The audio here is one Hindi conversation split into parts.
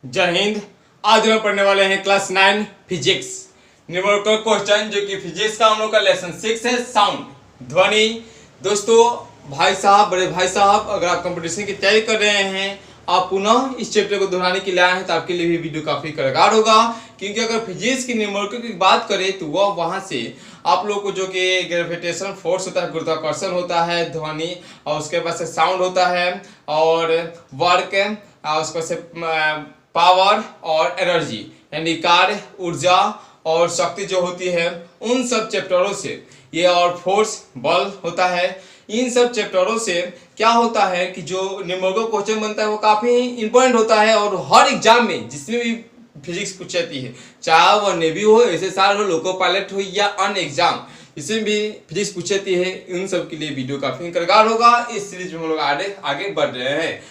जय हिंद। आज हम पढ़ने वाले हैं क्लास 9 फिजिक्स न्यूमेरिकल क्वेश्चन, जो कि फिजिक्स का हम लोग का लेसन 6 है, साउंड ध्वनि। दोस्तों, भाई साहब, बड़े भाई साहब, अगर आप कंपटीशन की तैयारी कर रहे हैं, आप पुनः इस चैप्टर को दोहराने के लिए आए हैं, तो आपके लिए भी वीडियो काफी कारगर होगा। क्योंकि अगर फिजिक्स की न्यूमेरिकल की बात करें तो वह वहां से आप लोग को जो कि ग्रेविटेशन फोर्स होता है, गुरुत्वाकर्षण होता है, ध्वनि, और उसके बाद से साउंड होता है, और वर्क, और उसके बाद से पावर और एनर्जी यानी कार्य, ऊर्जा और शक्ति जो होती है, उन सब चैप्टरों से ये, और फोर्स, बल होता है। इन सब चैप्टरों से क्या होता है कि जो न्यूमेरिकल क्वेश्चन बनता है वो काफी इंपॉर्टेंट होता है, और हर एग्जाम में जिसमें भी फिजिक्स पूछी जाती है, चाहे वह नेवी हो, एसएसआर हो, लोको पायलट हो, या अन्य एग्जाम इसमें भी फिजिक्स पूछी जाती है, इन सब के लिए वीडियो काफी कारगर होगा। इस सीरीज में हम लोग आगे बढ़ रहे हैं।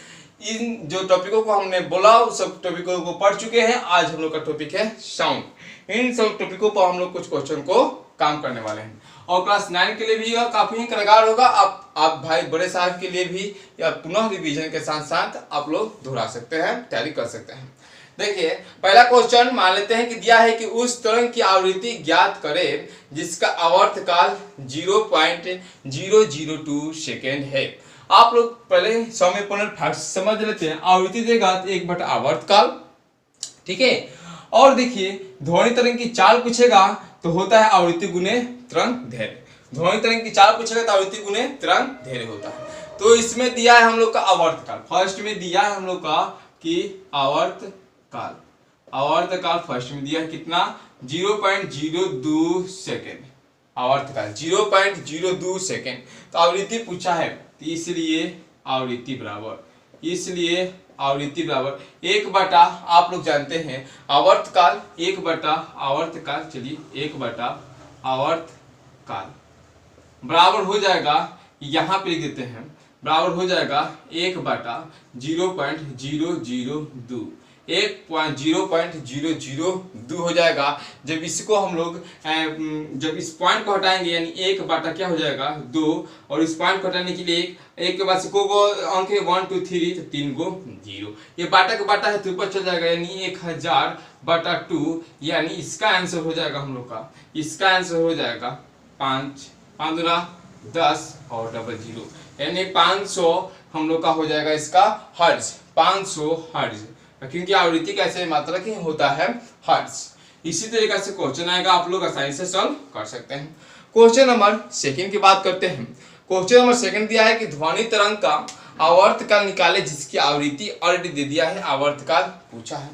इन जो टॉपिकों को हमने बोला उस सब टॉपिकों को पढ़ चुके हैं। आज हम लोग का टॉपिक है साउंड। इन सब टॉपिकों पर हम लोग कुछ क्वेश्चन को काम करने वाले हैं, और क्लास 9 के लिए भी यह काफी कारगर होगा। आप भाई बड़े साहब के लिए भी या पुनः रिवीजन के साथ साथ आप लोग दोहरा सकते हैं, तैयारी कर सकते हैं। देखिए, पहला क्वेश्चन मान लेते हैं कि दिया है कि उस तरंग की आवृत्ति ज्ञात करें जिसका आवर्तकाल 0.002 सेकेंड है। आप लोग पहले सौम्यपूर्ण फैक्ट समझ लेते हैं। आवृत्ति देगा तो 1 बटा आवर्तकाल, ठीक है। और देखिए, ध्वनि तरंग की चाल पूछेगा तो होता है आवृत्ति गुने तरंग दैर्घ्य। ध्वनि तरंग की चाल पूछेगा तो आवृत्ति गुने तरंग दैर्घ्य होता है। तो इसमें दिया है हम लोग का आवर्तकाल। फर्स्ट में दिया है हम लोग का कि आवर्तकाल फर्स्ट में दिया है कितना, 0.02 सेकेंड। आवर्तकाल 0.02 सेकेंड। तो आवृत्ति पूछा है, तो इसलिए आवृत्ति बराबर 1 बटा, आप लोग जानते हैं आवर्तकाल 1 बटा आवर्तकाल, चलिए 1 बटा आवर्तकाल बराबर हो जाएगा, यहाँ पे लिख देते हैं, बराबर हो जाएगा 1 बटा 0.002 1.002 हो जाएगा। जब इसको हम लोग जब इस पॉइंट को हटाएंगे, यानी 1 बटा क्या हो जाएगा 2, और इस पॉइंट को हटाने के लिए एक के बाद से को अंक है 1 2 3, तो 3 को 0, ये बाटा का बाटा है तो ऊपर चल जाएगा, यानी 1000 बटा 2, यानी इसका आंसर हो जाएगा हम लोग का, इसका आंसर हो जाएगा 5 दूना 10 और डबल 0, यानी 500 हम लोग का हो जाएगा इसका हर्ट्ज, 500 हर्ट्ज, क्योंकि आवृत्ति कैसे मात्रा की होता है, हर्ट्ज। इसी तरीके से क्वेश्चन आएगा, आप लोग आसानी से सॉल्व कर सकते हैं। क्वेश्चन नंबर सेकंड की बात करते हैं। क्वेश्चन नंबर सेकंड दिया है कि ध्वनि तरंग का आवर्तकाल निकाले जिसकी आवृत्ति ऑलरेडी दे दिया है, आवर्तकाल पूछा है।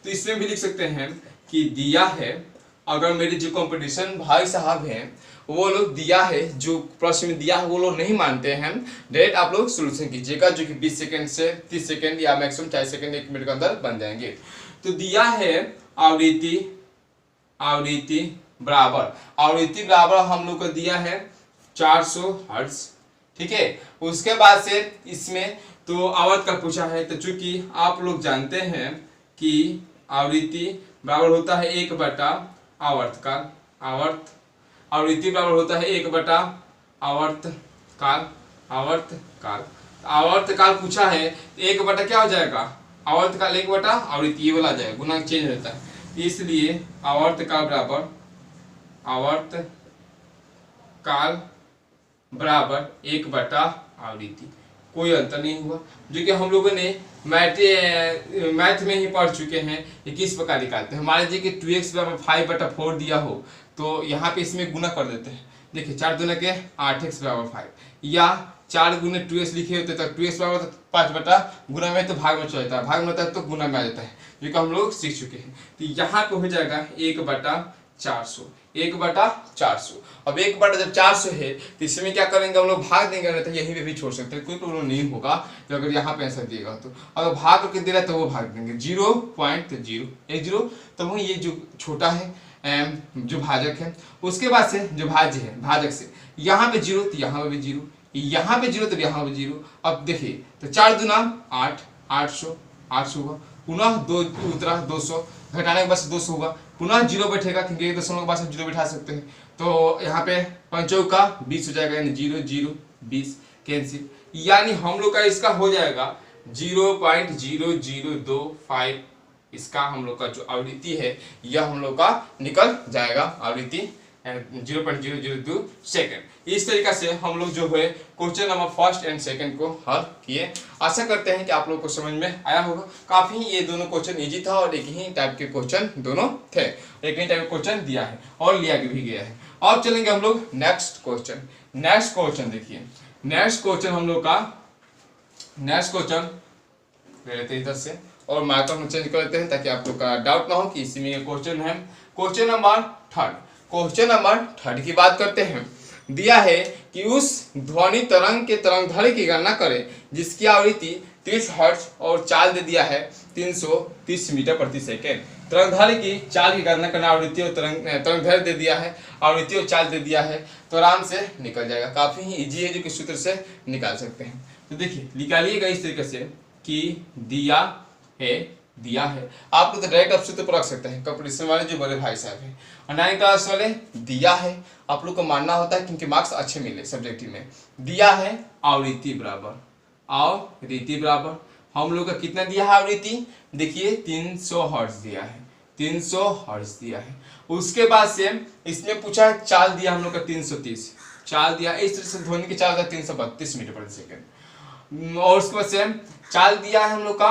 तो इसमें भी लिख सकते हैं कि दिया है, अगर मेरे जो कंपटीशन भाई साहब हैं वो लोग दिया है, जो प्रश्न में दिया है वो लोग नहीं मानते हैं, डायरेक्ट आप लोग सोल्यूशन कीजिएगा, जो कि 20 सेकंड से 30 सेकंड या मैक्सिमम 40 सेकंड 1 मिनट के अंदर बन जाएंगे। तो दिया है आवृत्ति बराबर हम लोग को दिया है 400 हर्ट्ज, ठीक है। उसके बाद से इसमें तो आवर्तकाल पूछा है, तो चूंकि आप लोग जानते हैं कि आवृत्ति बराबर होता है 1 बटा आवर्तकाल, आवृत्ति बराबर होता है 1 बटा आवर्तकाल पूछा है, 1 बटा क्या हो जाएगा, आवर्तकाल 1 बटा आवृत्ति, ये वाला आ जाएगा, गुना चेंज रहता है, इसलिए आवर्तकाल बराबर 1 बटा आवृत्ति, कोई अंतर नहीं हुआ। जो कि हम लोगों ने मैथ में ही पढ़ चुके हैं कि किस प्रकार निकालते हैं। मान लीजिए कि 2x बराबर 5 बटा 4 दिया हो, तो यहाँ पे इसमें गुना कर देते हैं। देखिए 4 दूना के 8x बराबर 5, या 4 गुने 2x लिखे होते तो 2x बराबर 5 बटा, गुना में तो भाग में चल जाता है, भाग में होता है तो गुना में आ जाता है, जो कि हम लोग सीख चुके हैं। तो यहाँ पे हो जाएगा 1 बटा 400, 1 बटा 400। अब 1 बटा जब 400 है तो इसमें क्या करेंगे हम लोग, भाग देंगे, नहीं तो यहीं पे भी छोड़ सकते हैं, कोई प्रॉब्लम नहीं होगा। तो अगर यहाँ पे आंसर दिएगा तो अगर भाग करके दे रहा है तो वो भाग देंगे 0.010, तो वही ये जो छोटा है जो भाजक है, उसके बाद से जो भाज्य है, भाजक से यहाँ पे 0 तो यहाँ पे भी 0, यहाँ पे 0 तो यहाँ पे 0। अब देखिए, तो 4 दूना 8, 800 हुआ, पुनः 2 उतरा 200, घटाने के बाद 200 होगा, पुनः 0 बैठेगा, क्योंकि 1 दशमलव के बाद 0 बैठा सकते हैं। तो यहाँ पे 5 का 20 हो जाएगा, यानी 0 0 20 कैंसिल, यानी हम लोग का इसका हो जाएगा 0.0025 इसका हम लोग का जो आवृत्ति है यह हम लोग का निकल जाएगा, आवृत्ति 0.002 सेकेंड। इस तरीका से हम लोग जो है question number first and second को हल किए। आशा करते हैं कि आप लोग को समझ में आया होगा। काफी ये दोनों क्वेश्चन इजी था और एक ही टाइप के क्वेश्चन दोनों थे, एक ही टाइप का क्वेश्चन दिया है और लिया भी गया है। अब चलेंगे हम लोग नेक्स्ट क्वेश्चन। नेक्स्ट क्वेश्चन देखिए, नेक्स्ट क्वेश्चन हम लोग का नेक्स्ट क्वेश्चन ले लेते हैं इधर से और माइक्रोफोन चेंज कर लेते हैं ताकि आप लोग का डाउट ना हो कि इसी में क्वेश्चन है। Question number third, question number third की बात करते हैं। दिया है कि उस ध्वनि तरंग के तरंगदैर्घ्य की गणना करें जिसकी आवृत्ति 30 हर्ट्ज और चाल दे दिया है 330 मीटर प्रति सेकेंड। तरंगदैर्घ्य की चाल की गणना करना, आवृत्ति और तरंगदैर्घ्य दे दिया है, आवृत्ति और चाल दे दिया है, तो आराम से निकल जाएगा। काफी ही इजी है जो कि सूत्र से निकाल सकते हैं। तो देखिए निकालिएगा इस तरीके से कि दिया है आप लोग तो डायरेक्ट आप सूत्र पर रख सकते हैं। कंपटीशन वाले जो बड़े भाई साहब हैं और 9 क्लास वाले दिया है आप लोग को मानना होता है क्योंकि मार्क्स अच्छे मिले सब्जेक्टिव में। दिया है आवृत्ति बराबर हम लोग का कितना दिया है आवृत्ति, देखिए 300 हर्ट्ज दिया है, 300 हर्ट्ज दिया है। उसके बाद से इसमें पूछा है चाल दिया हम लोग का 330 चाल दिया, इस तरह से ध्वनि की चाल था 332 मीटर प्रति सेकेंड। और उसके बाद से चाल दिया है हम लोग का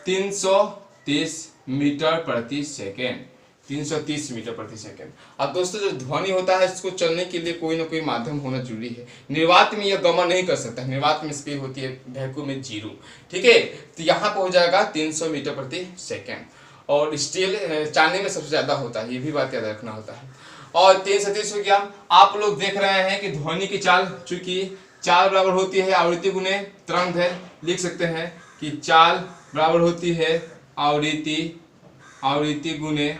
330 मीटर प्रति सेकेंड, 330 मीटर प्रति सेकेंड। अब दोस्तों जो ध्वनि होता है इसको चलने के लिए कोई ना कोई माध्यम होना जरूरी है। निर्वात में यह गमन नहीं कर सकता, निर्वात में स्पीड होती है वैक्यूम में 0, ठीक है। तो यहाँ पर हो जाएगा 300 मीटर प्रति सेकेंड और स्टील चांदी में सबसे ज्यादा होता है, ये भी बात याद रखना होता है। और 330 हो गया। आप लोग देख रहे हैं कि ध्वनि की चाल चूंकि चाल बराबर होती है आवृत्ति गुने तरंगदैर्घ्य, लिख सकते हैं कि चाल बराबर होती है आवृत्ति गुने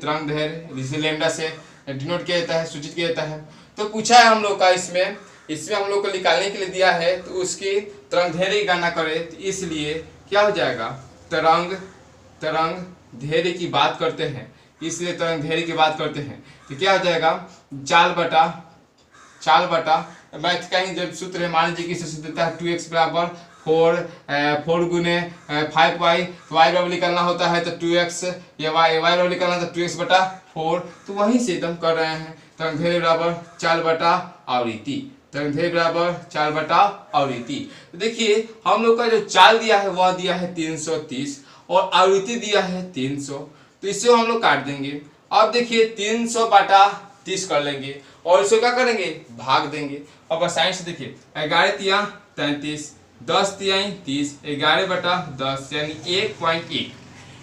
तरंगदैर्घ्य, जिसे लैम्डा से डिनोट किया जाता है, सूचित किया जाता है। तो पूछा है हम लोग का इसमें हम लोग को निकालने के लिए दिया है तो उसकी तरंगदैर्घ्य की गणना करें, तो इसलिए क्या हो जाएगा तरंगदैर्घ्य की बात करते हैं, इसलिए तरंगदैर्घ्य की बात करते हैं तो क्या हो जाएगा चाल बटा मैथ का ही जब सूत्र है, मान लीजिए कि सूत्र देता है 2x बराबर 4 गुने 5y, तो y बराबर निकालना होता है तो 2x, या y बराबर निकालना तो 2x बटा 4, तो वहीं से एकदम कर रहे हैं। तरंगदैर्घ्य बराबर चाल बटा आवृत्ति, तरंगदैर्घ्य बराबर चाल बटा आवृत्ति। तो देखिए हम लोग का जो चाल दिया है वह दिया है 330 और आवृत्ति दिया है 300, तो इससे हम लोग काट देंगे। अब देखिए 300 बटा 30 कर लेंगे और इसको क्या करेंगे भाग देंगे। अब आसानी से देखिए 11 तिया 33, 10 तियाई 30, 11 बटा 10 यानी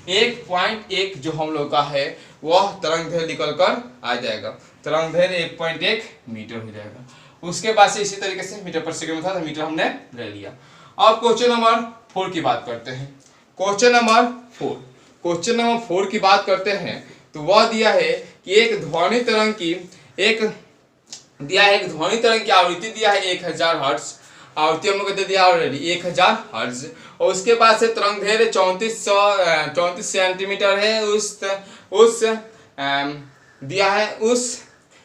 1.1 जो हम लोग का है वह तरंगदैर्घ्य निकल कर आ जाएगा। तरंगदैर्घ्य 1.1 मीटर हो जाएगा। उसके बाद से इसी तरीके से मीटर पर सेकंड में था तो मीटर हमने ले लिया। अब क्वेश्चन नंबर 4 की बात करते हैं। क्वेश्चन नंबर 4 की बात करते हैं तो वह दिया है कि एक ध्वनि तरंग की आवृत्ति दिया है 1000 हर्ट्ज, आवृत्ति हम लोग को दे दिया ऑलरेडी 1000 हर्ट्ज, और उसके बाद से तरंगदैर्घ्य 34 सेंटीमीटर है। उस दिया है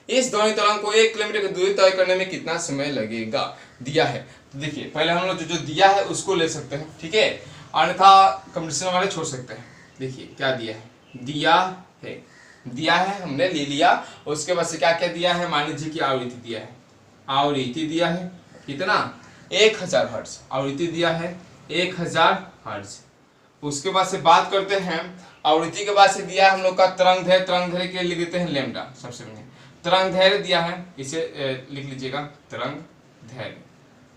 इस ध्वनि तरंग को 1 किलोमीटर की दूरी तय करने में कितना समय लगेगा दिया है। तो देखिए पहले हम लोग जो दिया है उसको ले सकते हैं, ठीक है, अन्यथा कंपटीशन वाले छोड़ सकते हैं। देखिए क्या दिया है हमने ले लिया। उसके बाद से क्या क्या दिया है, मान लीजिए कि आवृत्ति दिया है कितना 1000 हर्ट्ज, आवृत्ति दिया है 1000 हर्ट्ज। उसके बाद से बात करते हैं आवृत्ति के बाद से दिया है हम लोग का तरंगदैर्घ्य के लिख देते हैं लैम्डा। सबसे पहले तरंगदैर्घ्य दिया है, इसे लिख लीजिएगा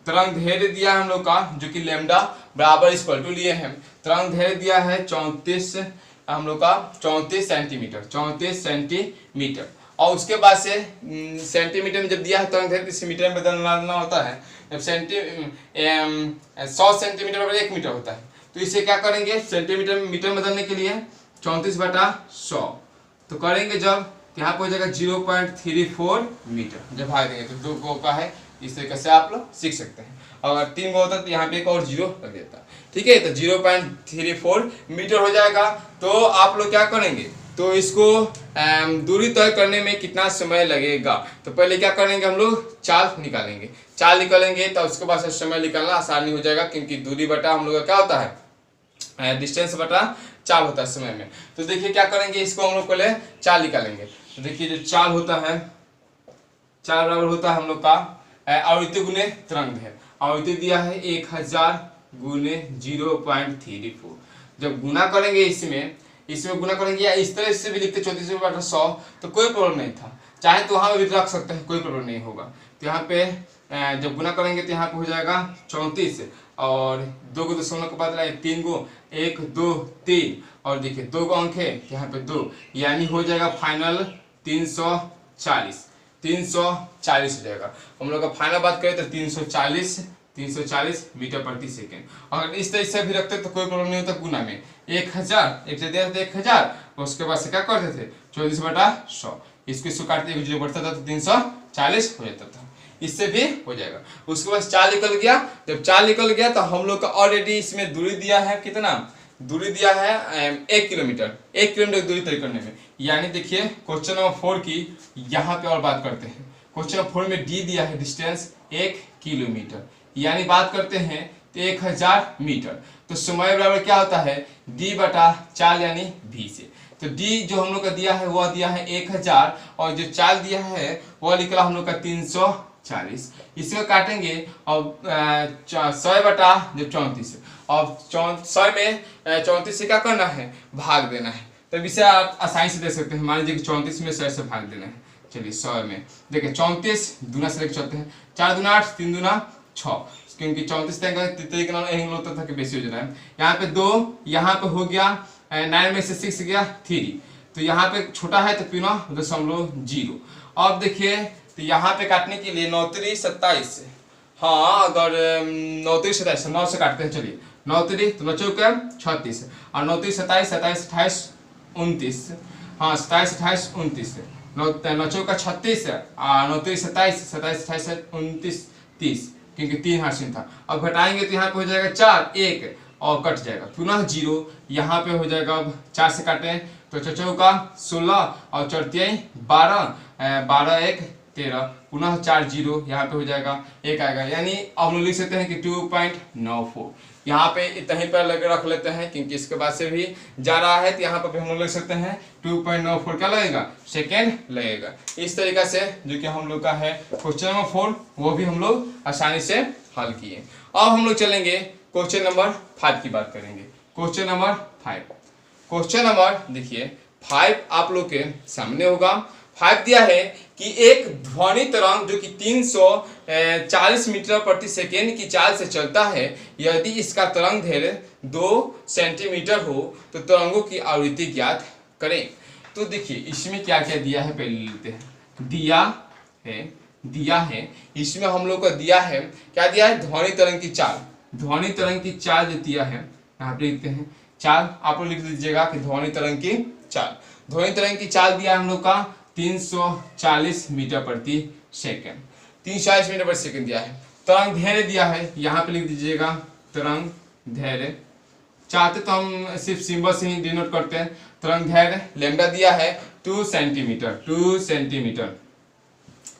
तरंगदैर्घ्य दिया है हम लोग का जो कि लैम्डा बराबर इक्वल टू लिए हैं। तरंगदैर्घ्य दिया है 34 हम लोग का 34 सेंटीमीटर और उसके बाद से सेंटीमीटर में जब दिया है तरंगदैर्घ्य किसी मीटर में बदलना होता है। जब 100 सेंटीमीटर बराबर 1 मीटर होता है तो इसे क्या करेंगे सेंटीमीटर में मीटर में बदलने के लिए 34 बटा 100 तो करेंगे जब यहाँ पर हो जाएगा 0.34 मीटर। जब भाग देंगे तो 2 गो का है, इस तरीके से आप लोग सीख सकते हैं। अगर 3 गो होता तो यहाँ पे एक और 0 लग देता, ठीक है। तो 0.34 मीटर हो जाएगा। तो आप लोग क्या करेंगे तो इसको दूरी तय करने में कितना समय लगेगा। तो पहले क्या करेंगे, हम लोग चाल निकालेंगे। चाल निकालेंगे तो उसके बाद समय निकालना आसानी हो जाएगा, क्योंकि दूरी बटा हम लोग का क्या होता है, डिस्टेंस बटा चाल होता है समय में। तो देखिए क्या करेंगे, इसको हम लोग पहले चाल निकालेंगे। तो देखिए जो चाल होता है, चाल बराबर होता है हम लोग का आवृत्ति गुने तरंग है। आवृत्ति दिया है 1000 गुने 0.34। जब गुना करेंगे इसमें गुना करेंगे, या इस तरह से भी लिखते 34/100 तो कोई प्रॉब्लम नहीं था, चाहे तो वहां भी रख सकते हैं, कोई प्रॉब्लम नहीं होगा। तो यहाँ पे जब गुना करेंगे तो यहाँ पे हो जाएगा 34, और 2 को दशमलव के बाद 3 को 1 2 3, और देखिए 2 को अंक है यहाँ पे 2, यानी हो जाएगा फाइनल 340 हो जाएगा। हम लोग का फाइनल बात करें तो 340 मीटर प्रति सेकेंड। अगर इस तरह से भी रखते तो कोई प्रॉब्लम नहीं होता। गुना में 1000 एक से दिया था 1000, उसके बाद से क्या करते थे 34/100, इसको काटते जो बढ़ता था तो 340 हो जाता था, इससे भी हो जाएगा। उसके बाद चाल निकल गया। जब चाल निकल गया तो हम लोग का ऑलरेडी इसमें दूरी दिया है, कितना दूरी दिया है 1 किलोमीटर। 1 किलोमीटर दूरी तय करने में, यानी देखिए क्वेश्चन नंबर 4 की यहाँ पे और बात करते हैं। क्वेश्चन नंबर 4 में डी दिया है डिस्टेंस 1 किलोमीटर, यानी बात करते हैं तो 1000 मीटर। तो समय बराबर क्या होता है, डी बटा चाल यानी भी से। तो डी जो हम लोग का दिया है वह दिया है 1000, और जो चाल दिया है वह निकला हम लोग का 340। इसको काटेंगे और 100 बटा जब 34, और 100 में 34 से क्या करना है, भाग देना है। तब इसे आप आसानी से दे सकते हैं। मान लीजिए कि 34 में 100 से भाग देना है। चलिए 100 में देखिए 34 दूना से लेकर चलते हैं, 4 दूना 8 3 दूना 6, क्योंकि 34 होता था कि बेसी हो जा रहा है। यहाँ पे 2, यहाँ पे हो गया 9 में से 6 गया 3, तो यहाँ पे छोटा है तो पिना 0.0। अब देखिए तो यहाँ पे काटने के लिए 9 3 27, हाँ अगर 9 3 27 9 से काटते हैं। चलिए 9 3 तो 9 चौका 36, और 9 3 27 27 28 29, हाँ 27 28 29, 9 चौका 36, 9 3 27 27 28 29 30, क्योंकि 3 हासिल था। अब घटाएंगे तो यहाँ पे हो जाएगा 4 1 और कट जाएगा, पुनः 0 यहाँ पे हो जाएगा। अब 4 से काटें तो 4 चौका 16 और 4 3 12, 12 1 13, पुनः 4 0 यहाँ पे हो जाएगा 1 आएगा, यानी अब लोग लिख सकते हैं कि 2.94। यहाँ पे इतना ही पर लगे रख लेते हैं, क्योंकि इसके बाद से भी जा रहा है, तो यहाँ पर भी हम लोग लिख सकते हैं 2.94 क्या लगेगा, सेकेंड लगेगा। इस तरीका से जो कि हम लोग का है क्वेश्चन नंबर 4 वो भी हम लोग आसानी से हल किए। अब हम लोग चलेंगे क्वेश्चन नंबर 5 की बात करेंगे। क्वेश्चन नंबर 5, क्वेश्चन नंबर देखिए 5 आप लोग के सामने होगा। 5 दिया है कि एक ध्वनि तरंग जो कि 340 मीटर प्रति सेकेंड की चाल से चलता है, यदि इसका तरंग दैर्घ्य 2 सेंटीमीटर हो तो तरंगों की आवृत्ति ज्ञात करें। तो देखिए इसमें क्या क्या दिया है पहले लेते हैं। दिया है इसमें हम लोग को दिया है, क्या दिया है, ध्वनि तरंग की चाल। ध्वनि तरंग की चाल जो दिया है यहाँ पे लिखते हैं चाल, आप लोग लिख लीजिएगा कि ध्वनि तरंग की चाल। ध्वनि तरंग की चाल दिया है हम लोग का 340 मीटर प्रति सेकेंड, 340 मीटर प्रति सेकेंड दिया है। तरंग धैर्य दिया है, यहाँ पे लिख दीजिएगा तरंग धैर्य। चाहते तो हम सिर्फ सिंबल से ही डिनोट करते हैं। तरंग धैर्य लैम्डा दिया है 2 सेंटीमीटर, 2 सेंटीमीटर।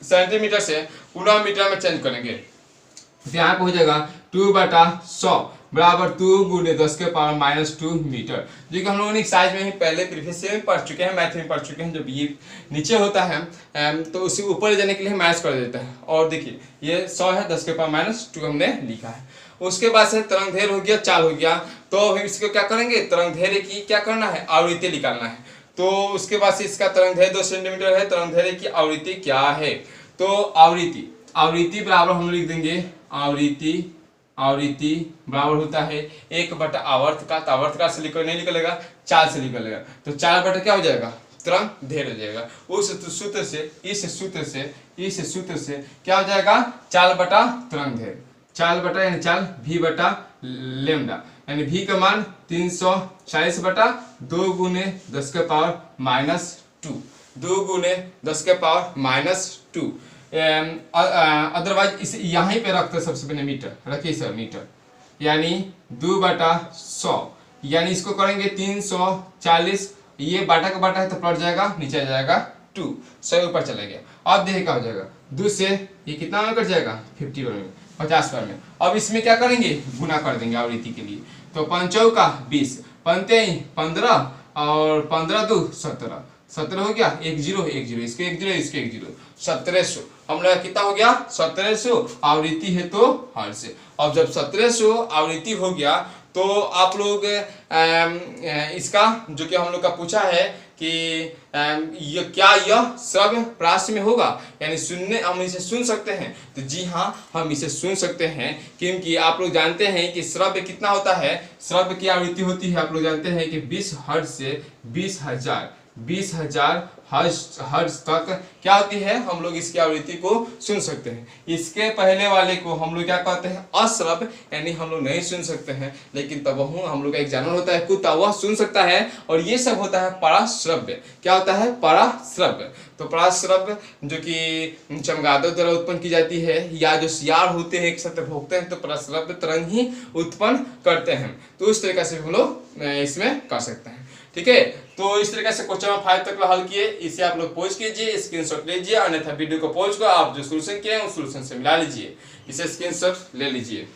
सेंटीमीटर से पूरा मीटर में चेंज करेंगे तो यहाँ पे हो जाएगा 2/100 बराबर 2 गुने 10 के पावर -2 मीटर, जो कि हम लोगों ने साइज में ही पहले प्रीवियस से पढ़ चुके हैं, मैथ में पढ़ चुके हैं। जब ये नीचे होता है तो उसे ऊपर ले जाने के लिए माइनस कर देता है, और देखिए ये 100 है, 10 के पावर -2 हमने लिखा है। उसके बाद से तरंग धैर्य हो गया, चाल हो गया। तो अभी इसको क्या करेंगे, तरंग धैर्य की क्या करना है, आवृत्ति निकालना है। तो उसके बाद से इसका तरंग धैर्य 2 सेंटीमीटर है, तरंग धैर्य की आवृत्ति क्या है, तो आवृत्ति बराबर हम लिख देंगे, आवृत्ति बराबर होता है 1 आवर्त का। तो आवर्त का से नहीं निकलेगा, चाल से निकलेगा, तो 4 क्या हो जाएगा, तरंग धैर्य हो जाएगा। उस सूत्र से इस सूत्र से क्या हो जाएगा, चाल बटा तरंग धैर्य। चाल बटा यानी चाल v बटा लेमडा, यानी v का मान 340 बटा 2 गुने 10 के पावर -2, 2 गुने 10 के पावर -2। अदरवाइज इसे यहीं पे रखते सबसे पहले मीटर रखिए सर, मीटर यानी 2/100, यानी इसको करेंगे 340 ये बाटा का बाटा है तो पलट जाएगा, नीचे आ जाएगा 2, 100 ऊपर चला गया। अब देखिए क्या हो जाएगा, 2 से ये कितना में कट जाएगा 50 में, 50 पर में। अब इसमें क्या करेंगे, गुना कर देंगे आवृत्ति के लिए। तो 5 चौका 20, 5 15 और 15 2 17, 17 हो गया, 1 0 1 0, इसके 1 0 इसके 1 0, 1700। हम लोग कितना हो गया 1700 आवृत्ति है तो हर्ट्ज। अब जब 1700 आवृत्ति हो गया तो आप लोग इसका जो कि हम लोग का पूछा है कि ये क्या यह श्रव्य प्राश में होगा, यानी सुनने हम इसे सुन सकते हैं। तो जी हाँ, हम इसे सुन सकते हैं, क्योंकि आप लोग जानते हैं कि श्रव्य कितना होता है, श्रव्य की आवृत्ति होती है आप लोग जानते हैं कि 20 हर्ट्ज से 20,000 हर्ट्ज तक क्या होती है, हम लोग इसकी आवृत्ति को सुन सकते हैं। इसके पहले वाले को हम लोग क्या कहते हैं, अश्रव्य, यानी हम लोग नहीं सुन सकते हैं। लेकिन तब हम लोग का एक जानवर होता है कुत्ता, वह सुन सकता है, और ये सब होता है पराश्रव्य। क्या होता है, पराश्रव्य। तो पराश्रव्य जो कि चमगादड़ द्वारा उत्पन्न की जाती है, या जो सियार होते हैं एक साथ भोगते हैं तो पराश्रव्य तरंग ही उत्पन्न करते हैं। तो उस तरीके से हम लोग इसमें कर सकते हैं। ठीक है, तो इस तरीके से क्वेश्चन नंबर 5 तक हल किए। इसे आप लोग पॉज कीजिए, स्क्रीनशॉट लीजिए, अन्यथा वीडियो को पॉज कर आप जो सॉल्यूशन किए हैं उस सॉल्यूशन से मिला लीजिए, इसे स्क्रीनशॉट ले लीजिए।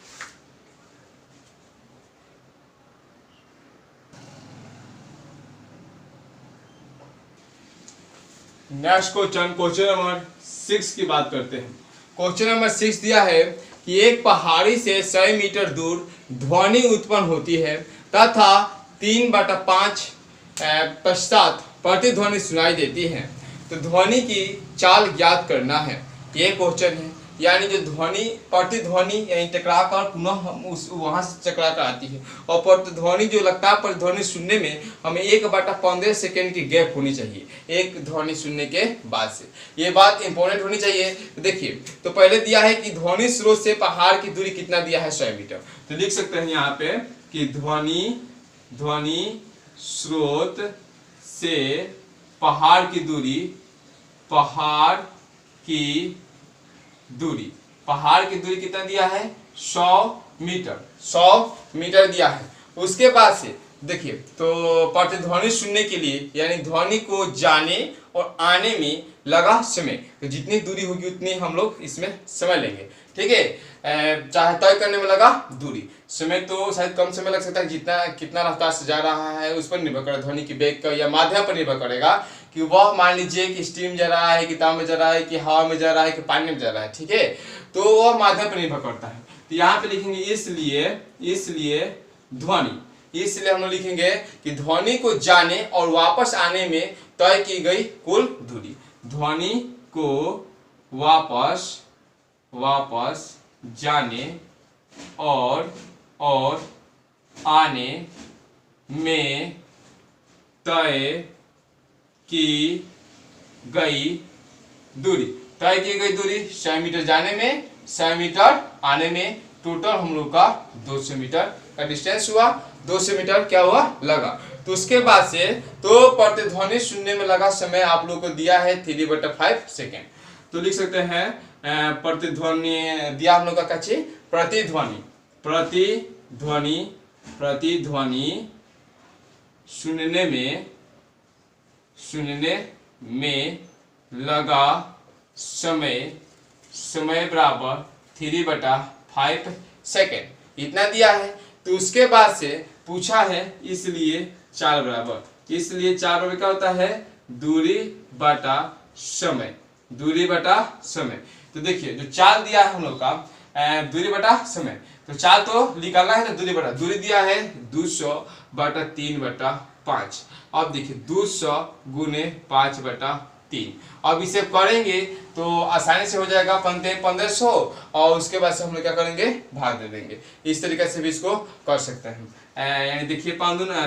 नेक्स्ट क्वेश्चन, क्वेश्चन नंबर 6 की बात करते हैं। क्वेश्चन नंबर 6 दिया है कि एक पहाड़ी से 100 मीटर दूर ध्वनि उत्पन्न होती है तथा 3/5 पश्चात प्रतिध्वनि सुनाई देती है, तो ध्वनि की चाल ज्ञात करना है। ये क्वेश्चन है, यानी जो ध्वनि प्रतिध्वनि यानी टकरा कर पुनः उस वहां से टकरा कर आती है, और प्रतिध्वनि जो लगता है प्रतिध्वनि सुनने में हमें 1/15 सेकेंड की गैप होनी चाहिए एक ध्वनि सुनने के बाद से। ये बात इंपॉर्टेंट होनी चाहिए। तो देखिए, तो पहले दिया है कि ध्वनि स्रोत से पहाड़ की दूरी कितना दिया है, 100 मीटर। तो लिख सकते हैं यहाँ पे कि ध्वनि स्रोत से पहाड़ की दूरी कितना दिया है, 100 मीटर दिया है। उसके बाद से देखिए, तो प्रतिध्वनि सुनने के लिए यानी ध्वनि को जाने और आने में लगा समय, तो जितनी दूरी होगी उतनी हम लोग इसमें समय लेंगे। ठीक है, चाहे तय करने में लगा दूरी, समय तो शायद कम समय लग सकता है, कितना रफ्तार से जा रहा है उस पर निर्भर करेगा, ध्वनि की वेग का या माध्यम पर निर्भर करेगा कि वह मान लीजिए कि स्टीम जा रहा है, कि ताप में जा रहा है, कि हवा में जा रहा है, कि पानी में जा रहा है। ठीक है, तो वह माध्यम पर निर्भर करता है। तो यहाँ पे लिखेंगे इसलिए हम लोग लिखेंगे कि ध्वनि को जाने और वापस आने में तय की गई कुल दूरी, ध्वनि को वापस जाने और आने में तय की गई दूरी 100 मीटर जाने में, 100 मीटर आने में, टोटल हम लोग का 200 मीटर का डिस्टेंस हुआ। 200 मीटर क्या हुआ, लगा। तो उसके बाद से तो प्रतिध्वनि सुनने में लगा समय आप लोग को दिया है 3/5 सेकेंड। तो लिख सकते हैं प्रतिध्वनि दिया हम लोग का क्या चाहिए, प्रतिध्वनि सुनने में लगा समय बराबर 3/5 सेकेंड, इतना दिया है। तो उसके बाद से पूछा है इसलिए 4 बराबर क्या होता है, दूरी बटा समय। तो देखिए, जो चाल दिया है हम लोग का दूरी बटा समय, तो चाल तो निकालना है, तो दूरी दिया है 200/3/5। अब देखिए 200 गुने 5/3। अब इसे करेंगे तो आसानी से हो जाएगा 1500, और उसके बाद से हम लोग क्या करेंगे, भाग दे देंगे। इस तरीके से भी इसको कर सकते हैं। यानी देखिए 5 दूना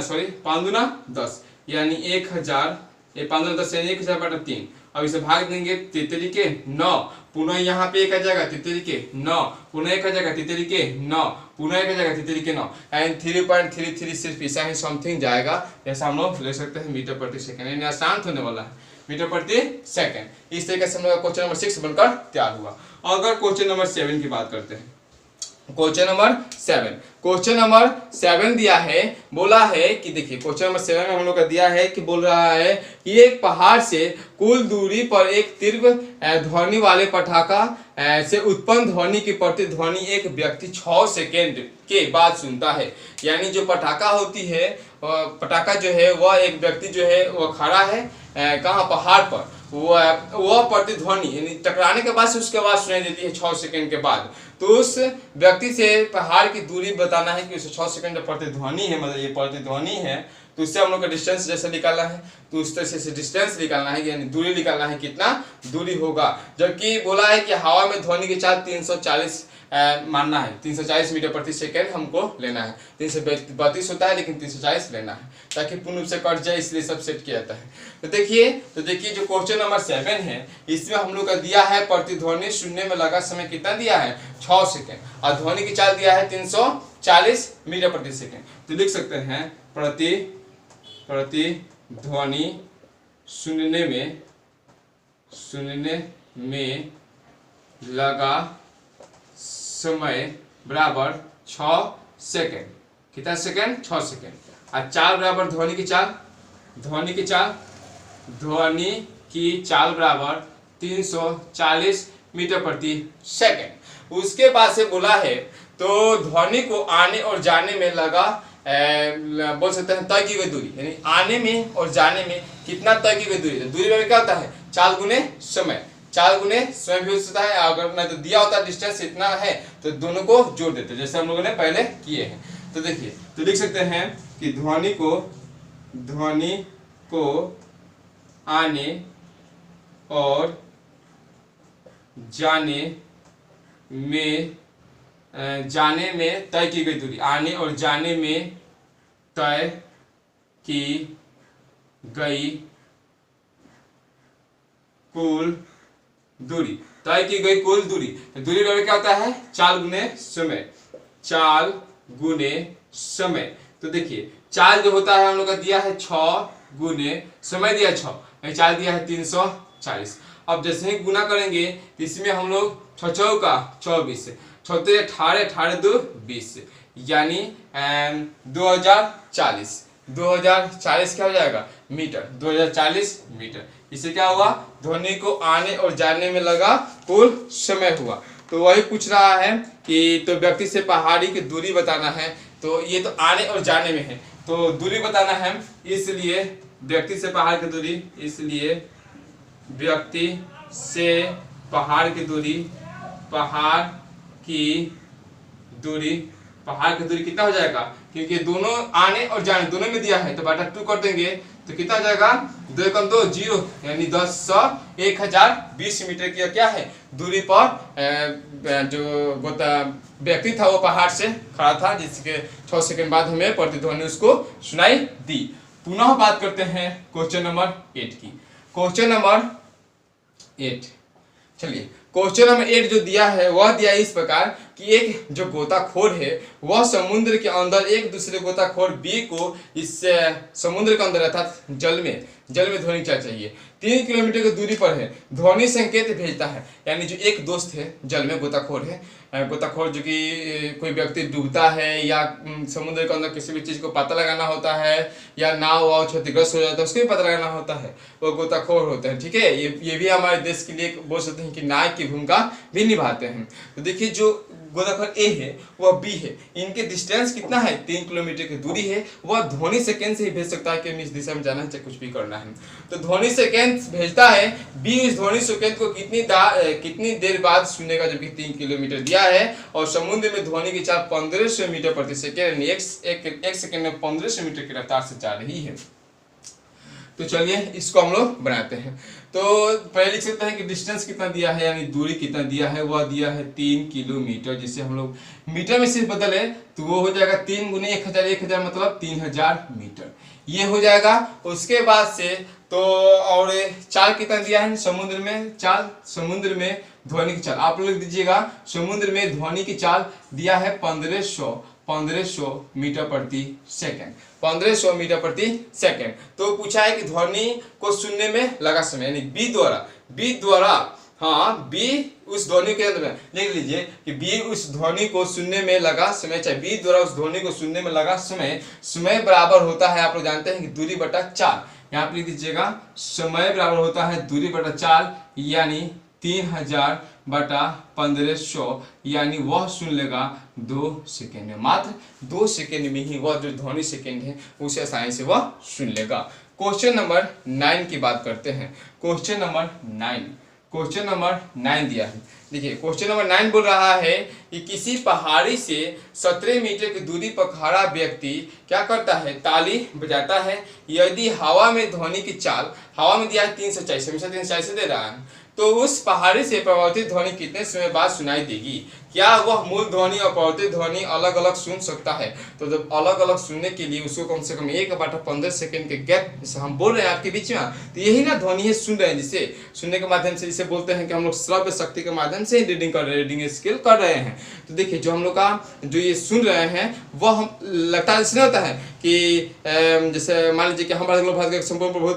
10 यानी 1000, 5 दूना 10 यानी 1000/3। अब इसे भाग देंगे 33 के 9, पुनः यहाँ पे 1 आ जाएगा 33 के 9, पुनः 1 आ जाएगा 33 के 9, पुनः 1 आ जाएगा 33 के 9, यानी 3.33 सिर्फ ऐसा ही समथिंग जाएगा। जैसा हम लोग ले सकते हैं मीटर प्रति सेकंड, यानी आसान होने वाला है, मीटर प्रति सेकंड। इस तरीके से हम लोग क्वेश्चन नंबर 6 बनकर तैयार हुआ। अगर क्वेश्चन नंबर 7 की बात करते हैं, क्वेश्चन नंबर 7, क्वेश्चन नंबर 7 दिया है, बोला है कि देखिए क्वेश्चन नंबर 7 में हम लोग का दिया है कि बोल रहा है कि एक पहाड़ से कुल दूरी पर एक तीव्र ध्वनि वाले पटाखा से उत्पन्न ध्वनि की प्रतिध्वनि एक व्यक्ति 6 सेकेंड के बाद सुनता है। यानी जो पटाखा होती है, पटाखा जो है वह एक व्यक्ति जो है वह खड़ा है कहाँ, पहाड़ पर, वह प्रतिध्वनि यानी टकराने के बाद से उसके आवाज सुनाई देती है 6 सेकंड के बाद। तो उस व्यक्ति से पहाड़ की दूरी बताना है कि उसे 6 सेकंड का प्रतिध्वनि है, मतलब ये प्रतिध्वनि है, तो उससे हम लोग का डिस्टेंस जैसे निकालना है, तो उस तरह से डिस्टेंस निकालना है, यानी दूरी निकालना है, कितना दूरी होगा। जबकि बोला है कि हवा में ध्वनि की चाल 340 मानना है, 340 मीटर प्रति सेकेंड हमको लेना है। 332 होता है लेकिन 340 लेना है ताकि पूर्ण रूप से कट जाए, इसलिए सब सेट किया जाता है। तो देखिए जो क्वेश्चन नंबर 7 है इसमें हम लोग का दिया है प्रतिध्वनि सुनने में लगा समय कितना दिया है, 6 सेकेंड, और ध्वनि की चाल दिया है 340 मीटर प्रति सेकेंड। तो लिख सकते हैं प्रतिध्वनि सुनने में लगा समय बराबर 6 सेकेंड। कितना सेकेंड, 6 सेकेंड। और चाल बराबर ध्वनि की चाल बराबर 340 मीटर प्रति सेकेंड। उसके बाद से बोला है तो ध्वनि को आने और जाने में लगा बोल सकते हैं तय की गई दूरी, यानी आने में और जाने में कितना तय की गई दूरी। तो दूरी में क्या होता है, चाल गुने समय, चाल गुने समय भी हो सकता है। अगर नहीं तो दिया होता डिस्टेंस इतना है तो दोनों को जोड़ देते, जैसे हम लोगों ने पहले किए हैं। तो देखिए, तो लिख सकते हैं कि ध्वनि को आने और जाने में तय की गई दूरी, आने और जाने में तय की गई कुल दूरी, तय की गई कुल दूरी। तो दूरी बराबर क्या होता है, चाल गुने समय, चाल गुने समय। तो देखिए चाल जो होता है हम लोग का दिया है 6 गुने समय दिया 6, चाल दिया है 340। अब जैसे ही गुना करेंगे तो इसमें हम लोग 6 का 24, 6 18, 18 2 20, यानी 2040 क्या हो जाएगा मीटर, 2040 मीटर। इससे क्या हुआ, ध्वनि को आने और जाने में लगा कुल समय हुआ। तो वही पूछ रहा है कि तो व्यक्ति से पहाड़ी की दूरी बताना है, तो ये तो आने और जाने में है, तो दूरी बताना है, इसलिए व्यक्ति से पहाड़ की दूरी, इसलिए व्यक्ति से पहाड़ की दूरी कितना हो जाएगा, क्योंकि दोनों आने और जाने दोनों में दिया है, तो बटा 2 कर देंगे तो कितना हो जाएगा, 2 कम 2 0, यानी 1020 मीटर की क्या है दूरी पर जो व्यक्ति था वो पहाड़ से खड़ा था, जिसके 6 सेकंड बाद हमें प्रतिध्वनि उसको सुनाई दी। पुनः बात करते हैं क्वेश्चन नंबर 8 की। क्वेश्चन नंबर 8, चलिए क्वेश्चन नंबर 8 जो दिया है वह दिया है इस प्रकार कि एक जो गोताखोर है वह समुद्र के अंदर एक दूसरे गोताखोर बी को इस समुद्र के अंदर अर्थात जल में ध्वनि क्या चाहिए 3 किलोमीटर की दूरी पर है, ध्वनि संकेत भेजता है। यानी जो एक दोस्त है जल में गोताखोर है, गोताखोर जो कि कोई व्यक्ति डूबता है या समुद्र के अंदर किसी भी चीज़ को पता लगाना होता है या नाव वाव क्षतिग्रस्त हो जाता है उसको भी पता लगाना होता है, वो गोताखोर होते हैं। ठीक है, ये भी हमारे देश के लिए बोल सकते हैं कि नायक की भूमिका भी निभाते हैं। तो देखिए जो गोताखोर ए है वह बी है, इनके डिस्टेंस कितना है 3 किलोमीटर की दूरी है, वह ध्वनि सेकेंड से ही भेज सकता है कि हमें इस दिशा में जाना है चाहे कुछ भी करना है। तो ध्वनि सेकेंड भेजता है, बी इस ध्वनि सेकेंड को कितनी देर बाद सुनेगा, जबकि 3 किलोमीटर दिया है और समुद्र में ध्वनि की चाल 1500 मीटर प्रति सेकेंड, एक सेकेंड में 1500 मीटर की रफ्तार से जा रही है। तो चलिए इसको हम लोग बनाते हैं। तो पहले लिख सकते हैं कि डिस्टेंस कितना दिया है, यानी दूरी कितना दिया है, वह दिया है 3 किलोमीटर, जिसे हम लोग मीटर में सिर्फ बदले तो वो हो जाएगा 3 गुने 1000 मतलब 3000 मीटर, ये हो जाएगा। उसके बाद से तो और चाल कितना दिया है समुद्र में, समुद्र में ध्वनि की चाल आप लोग दीजिएगा, समुद्र में ध्वनि की चाल दिया है 1500 मीटर प्रति सेकंड, 1500 मीटर प्रति सेकंड। तो पूछा है कि ध्वनि को सुनने में लगा समय, यानी बी द्वारा हाँ, बी उस ध्वनि के अंदर लिख लीजिए कि बी उस ध्वनि को सुनने में लगा समय, चाहे बी द्वारा उस ध्वनि को सुनने में लगा समय, समय बराबर होता है, आप लोग जानते हैं कि दूरी बटा 4। यहाँ पे लिख दीजिएगा समय बराबर होता है दूरी बटा 4, यानी 3000 बटा 1500, यानी वह सुन लेगा 2 सेकेंड में। मात्र 2 सेकेंड में ही वह जो ध्वनि सेकेंड है उसे आसानी से वह सुन लेगा। क्वेश्चन नंबर 9 की बात करते हैं। क्वेश्चन नंबर 9 दिया है। देखिए क्वेश्चन नंबर 9 बोल रहा है कि किसी पहाड़ी से 17 मीटर की दूरी पर खड़ा व्यक्ति क्या करता है, ताली बजाता है। यदि हवा में ध्वनि की चाल, हवा में दिया है 340, हमेशा 340 दे रहा है, तो उस पहाड़ी से प्रवर्तित ध्वनि कितने समय बाद सुनाई देगी? क्या वह मूल ध्वनि और प्रवर्तित ध्वनि अलग अलग सुन सकता है? तो जब अलग अलग सुनने के लिए उसको कम से कम 1/15 सेकंड के गैप जैसे हम बोल रहे हैं आपके बीच में, तो यही ना ध्वनि है सुन रहे हैं, जिसे सुनने के माध्यम से, जिसे बोलते हैं कि हम लोग श्रव्य शक्ति के माध्यम से रीडिंग कर रहे हैं, रीडिंग स्किल कर रहे हैं। तो देखिए जो हम लोग का जो ये सुन रहे हैं वह हम लगता है इसलिए होता है कि जैसे मान लीजिए कि हम संपूर्ण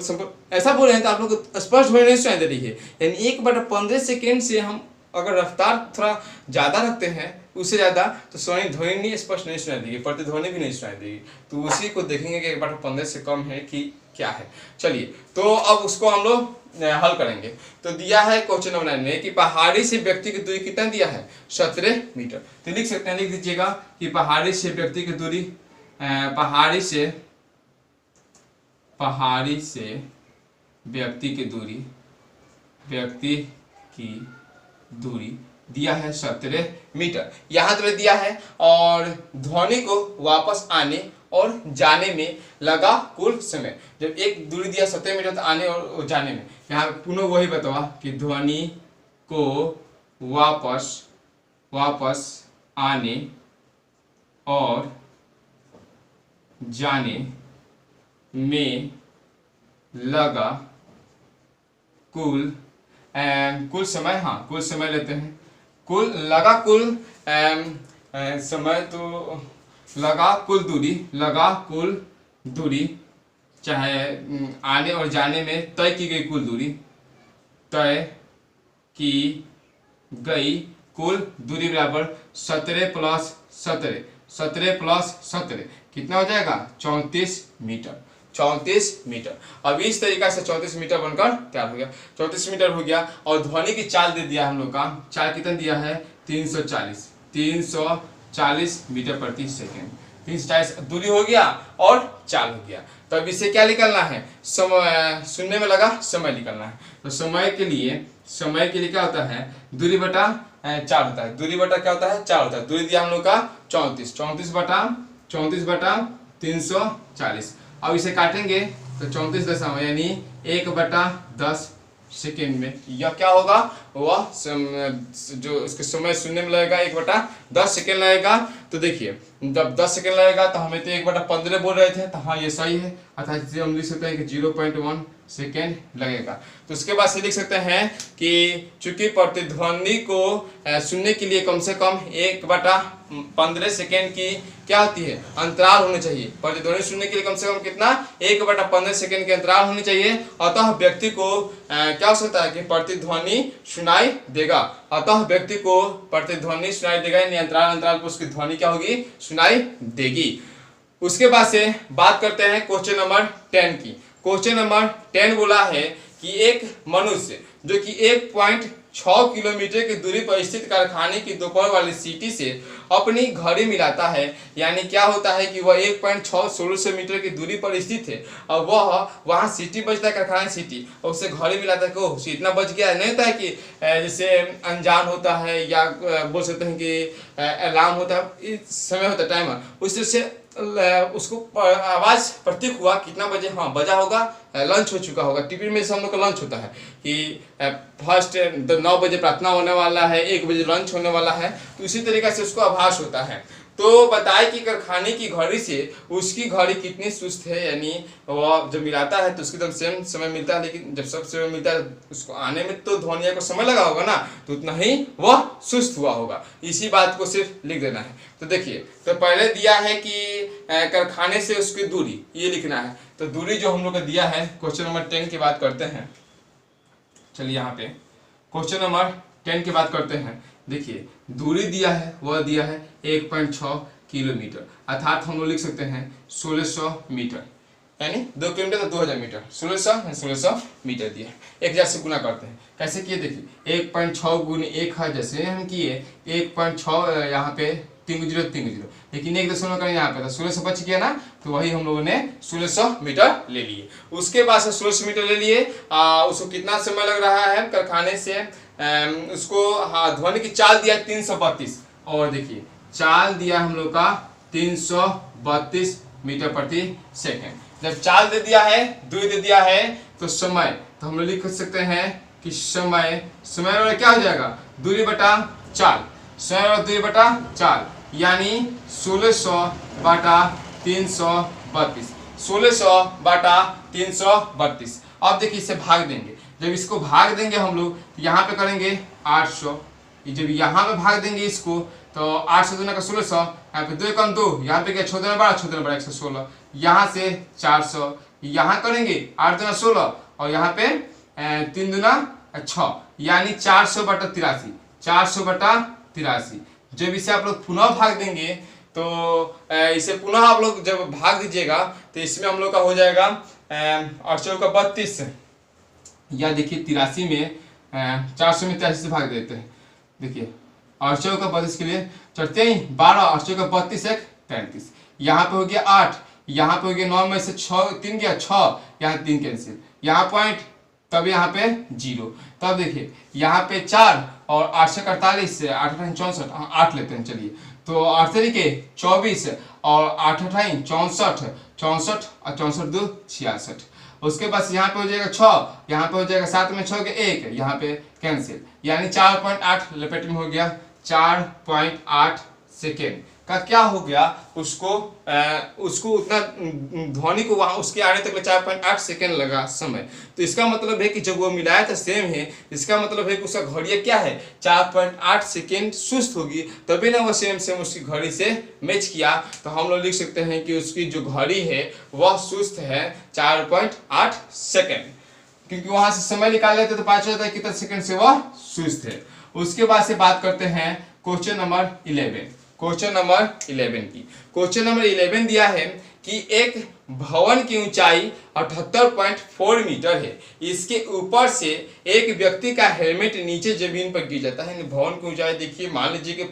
ऐसा बोल रहे हैं तो आप लोग को स्पष्ट ध्वनि नहीं सुनाई दे रही है, यानी 1/15 सेकेंड से हम अगर रफ्तार थोड़ा ज़्यादा रखते हैं उससे ज़्यादा, तो ध्वनि नहीं स्पष्ट नहीं सुनाई देगी, प्रतिध्वनि भी नहीं सुनाई देगी। तो उसी को देखेंगे कि 1/15 से कम है कि क्या है। चलिए तो अब उसको हम लोग हल करेंगे। तो दिया है क्वेश्चन नंबर 9 में कि पहाड़ी से व्यक्ति की दूरी कितना दिया है, 17 मीटर। तो लिख सकते हैं, लिख दीजिएगा कि पहाड़ी से व्यक्ति की दूरी, पहाड़ी से व्यक्ति की दूरी दिया है 17 मीटर, यहाँ तक दिया है। और ध्वनि को वापस आने और जाने में लगा कुल समय, जब एक दूरी दिया 17 मीटर तो आने और जाने में, यहाँ पुनः वही बतावा कि ध्वनि को वापस आने और जाने में लगा कुल समय, हाँ कुल समय लेते हैं, कुल समय तो लगा कुल दूरी, चाहे आने और जाने में तय की गई कुल दूरी, बराबर 17 प्लस 17 कितना हो जाएगा, 34 मीटर। अब इस तरीका से 34 मीटर बनकर तैयार हो गया। 34 मीटर हो गया और ध्वनि की चाल दे दिया हम लोग का, चाल कितना दिया है, 340 मीटर प्रति सेकेंड। 340 दूरी हो गया और चाल हो गया। तो अब इसे क्या निकालना है, समय, सुनने में लगा समय निकालना है। तो समय के लिए क्या होता है, दूरी बटा 4 होता है, दूरी बटा क्या होता है, 4 होता है। दूरी दिया हम लोग का 34 बटा 340। अब इसे काटेंगे तो 34 यानी 1/10 सेकेंड में यह क्या होगा, वह जो इसके समय सुनने में लगेगा 1/10 सेकेंड लगेगा। तो देखिए जब 10 सेकेंड लगेगा तो हमें तो 1/15 बोल रहे थे, तो हाँ ये सही है, अर्थात इसे हम लिख सकते हैं कि 0.1 सेकेंड लगेगा। तो उसके बाद से लिख सकते हैं कि चूंकि प्रतिध्वनि को सुनने के लिए कम से कम 1/15 सेकेंड की क्या होती है, अंतराल होने चाहिए। प्रतिध्वनि सुनने के लिए कम से कम कितना, 1/15 सेकेंड के अंतराल होने चाहिए। अतः व्यक्ति को क्या हो सकता है कि प्रतिध्वनि सुनाई देगा, यानी अंतराल पर उसकी ध्वनि क्या होगी, सुनाई देगी। उसके बाद से बात करते हैं क्वेश्चन नंबर 10 की। क्वेश्चन नंबर 10 बोला है कि एक मनुष्य जो कि 1.6 किलोमीटर की दूरी पर स्थित कारखाने की दोपहर वाली सीटी से अपनी घड़ी मिलाता है, यानी क्या होता है कि वह 1.6 मीटर की दूरी पर स्थित है और वह वहाँ सीटी बजता है, कारखाना सीटी, और उससे घड़ी मिलाता है कि ओह इतना बज गया। नहीं होता है कि जैसे अनजान होता है या बोल सकते हैं कि अलार्म होता है, समय होता है टाइमर, उस तरह से उसको आवाज प्रतीक हुआ कितना बजे, हाँ बजा होगा, लंच हो चुका होगा। टिफिन में से हम लोग का लंच होता है कि फर्स्ट 9 बजे प्रार्थना होने वाला है, 1 बजे लंच होने वाला है, तो उसी तरीके से उसको आभास होता है। तो बताए कि कारखाने की घड़ी से उसकी घड़ी कितनी सुस्त है, यानी वह जब मिलाता है तो उसकी एकदम सेम समय मिलता है, लेकिन जब सब समय मिलता है उसको आने में तो ध्वनिया को समय लगा होगा ना, तो उतना ही वह सुस्त हुआ होगा। इसी बात को सिर्फ लिख देना है। तो देखिए तो पहले दिया है कि कारखाने से उसकी दूरी, ये लिखना है। तो दूरी जो हम लोग का दिया है, क्वेश्चन नंबर 10 की बात करते हैं। चलिए यहाँ पे क्वेश्चन नंबर 10 की बात करते हैं। देखिए दूरी दिया है, वह दिया है 1.6 किलोमीटर, अर्थात हम लोग लिख सकते हैं 1600 मीटर, यानी 2 किलोमीटर तो 2000 मीटर, 1600 मीटर दिया है। 1000 से गुना करते हैं, कैसे किए देखिए 1.6 गुने 1 है, जैसे हम किए 1.6 यहाँ पे 3 0 3 0, लेकिन 1 करें यहाँ पे तो 1600 बच गया ना, तो वही हम लोगों ने 1600 मीटर ले लिए। उसके बाद से 1600 मीटर ले लिए, उसको कितना समय लग रहा है कारखाने से, उसको हाँ ध्वनि की चाल दिया 332, और देखिए चाल दिया हम लोग का 332 मीटर प्रति सेकेंड। जब चाल दे दिया है, दूरी दे दिया है, तो समय तो हम लोग लिख सकते हैं कि समय वाला क्या हो जाएगा, दूरी बटा चाल, समय वाला दूरी बटा चाल, यानी 1600 बटा 332, 1600 बटा 332। अब देखिए इसे भाग देंगे, जब इसको भाग देंगे हम लोग यहाँ पे करेंगे 800, जब यहाँ पे भाग देंगे इसको तो 800 दूना का 1600, यहाँ पे 2 कम 2, यहाँ पे क्या 6 दूना 12, 6 दूना 12 116, यहाँ से 400, यहाँ करेंगे 8 दूना 16, और यहाँ पे 3 दूना 6, यानी 400 बटा 83, 400 बटा 83। जब इसे आप लोग पुनः भाग देंगे तो इसे पुनः आप लोग जब भाग दीजिएगा तो इसमें हम लोग का हो जाएगा 800 का 32, या देखिए 83 में 400 में 83 से भाग देते हैं। देखिए 800 का 32 के लिए चढ़ते ही 12, 800 का 32 1 33, यहाँ पे हो गया 8, यहाँ पे हो गया 9 में से 6 3 गया 6, यहाँ 3 कैंसिल, यहाँ पॉइंट, तब यहाँ पे 0, तब देखिए यहाँ पे 4 और 8 से 48 से 8 64, 8 लेते हैं चलिए, तो 8 तरीके 24 और 8 64, 64 और 64 2 66। उसके बाद यहाँ पे हो जाएगा 6, यहाँ पे हो जाएगा 7 में 6 के 1, यहाँ पे कैंसिल, यानी 4.8 लपेट में हो गया 4.8 सेकेंड का क्या हो गया, उसको उतना ध्वनि को वहां उसके आने तक 4.8 सेकेंड लगा समय। तो इसका मतलब है कि जब वो मिलाया था सेम है, इसका मतलब है कि उसका घड़िया क्या है 4.8 सेकेंड सुस्त होगी, तभी ना वो सेम उसकी घड़ी से मैच किया। तो हम लोग लिख सकते हैं कि उसकी जो घड़ी है वह सुस्त है 4.8 सेकेंड, क्योंकि वहां से समय निकाल लेते तो पता चलता है कितना सेकेंड से वह सुस्त है। उसके बाद से बात करते हैं क्वेश्चन नंबर 11, क्वेश्चन नंबर 11 की। क्वेश्चन नंबर 11 दिया है कि एक भवन की ऊंचाई 78.4 मीटर है, इसके ऊपर से एक व्यक्ति का हेलमेट नीचे जमीन पर गिर जाता है। भवन की ऊंचाई देखिए, मान लीजिए कि